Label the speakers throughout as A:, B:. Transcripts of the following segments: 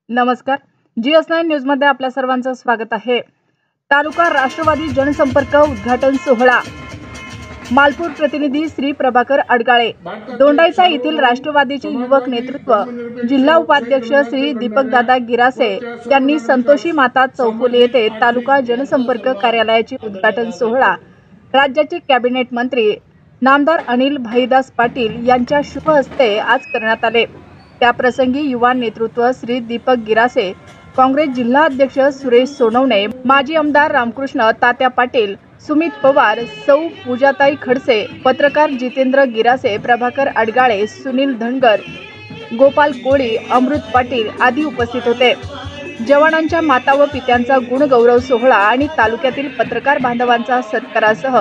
A: नमस्कार, GS9 न्यूजमध्ये आपल्या सर्वांचं स्वागत आहे। तालुका राष्ट्रवादी जनसंपर्क उद्घाटन सोहळा। मालपूर प्रतिनिधी श्री प्रभाकर अडगाळे। दोंडाईचा येथील राष्ट्रवादीचे युवक नेतृत्व जिल्हा उपाध्यक्ष श्री दीपकदादा गिरासे यांनी संतोषी माता चौफुले येथे तालुका जनसंपर्क कार्यालयाची उद्घाटन सोहळा राज्याचे कॅबिनेट मंत्री नामदार अनिल भाईदास पाटील यांच्या शुभ हस्ते आज करण्यात आले। त्याप्रसंगी युवा नेतृत्व श्री दीपक गिरासे, काँग्रेस जिल्हा अध्यक्ष सुरेश सोनवणे, माजी आमदार रामकृष्ण तात्या पाटील, सुमित पवार, सौ पूजाताई खडसे, पत्रकार जितेंद्र गिरासे, प्रभाकर अडगाळे, सुनील धनगर, गोपाल कोळी, अमृत पाटील आदी उपस्थित होते। जवानांच्या माता व पित्यांचा गुणगौरव सोहळा आणि तालुक्यातील पत्रकार बांधवांचा सत्कारासह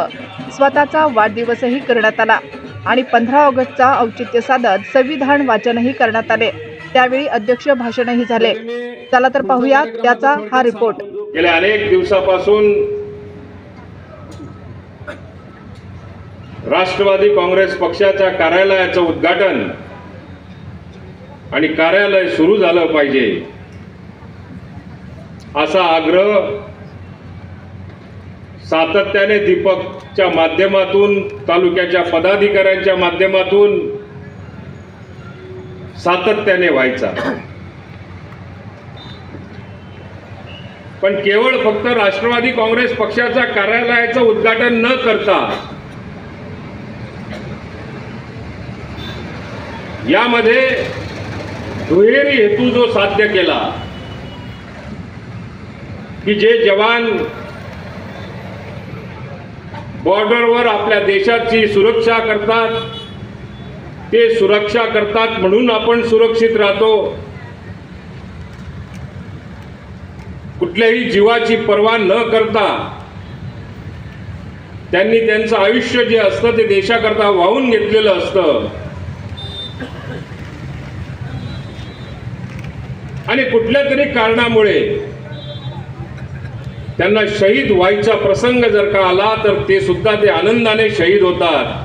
A: स्वतःचा वाढदिवसही करण्यात आला आणि 15 ऑगस्टचा औचित्य साधत संविधान वाचनही करण्यात आले। त्यावेळी अध्यक्ष भाषणही झाले। चला तर पाहूया त्याचा हा रिपोर्ट।
B: गेल्या अनेक दिवसापासून राष्ट्रवादी काँग्रेस पक्षाच्या कार्यालयाचं उद्घाटन आणि कार्यालय सुरू झालं पाहिजे असा आग्रह सातत्याने दीपकच्या माध्यमातून, तालुक्याच्या पदाधिकाऱ्यांच्या माध्यमातून सातत्याने व्हायचा। पण केवळ फक्त राष्ट्रवादी काँग्रेस पक्षाच्या कार्यालयाचं उद्घाटन न करता यामध्ये दुहेरी हेतू जो साध्य केला की जे जवान बॉर्डरवर आपल्या देशाची सुरक्षा करतात, ते सुरक्षा करतात म्हणून आपण सुरक्षित राहतो। कुठल्याही जीवाची पर्वा न करता त्यांनी त्यांचं आयुष्य जे असतं ते देशाकरता वाहून घेतलेलं असतं आणि कुठल्या तरी कारणामुळे त्यांना शहीद व्हायचा प्रसंग जर का आला तर ते सुद्धा ते आनंदाने शहीद होतात।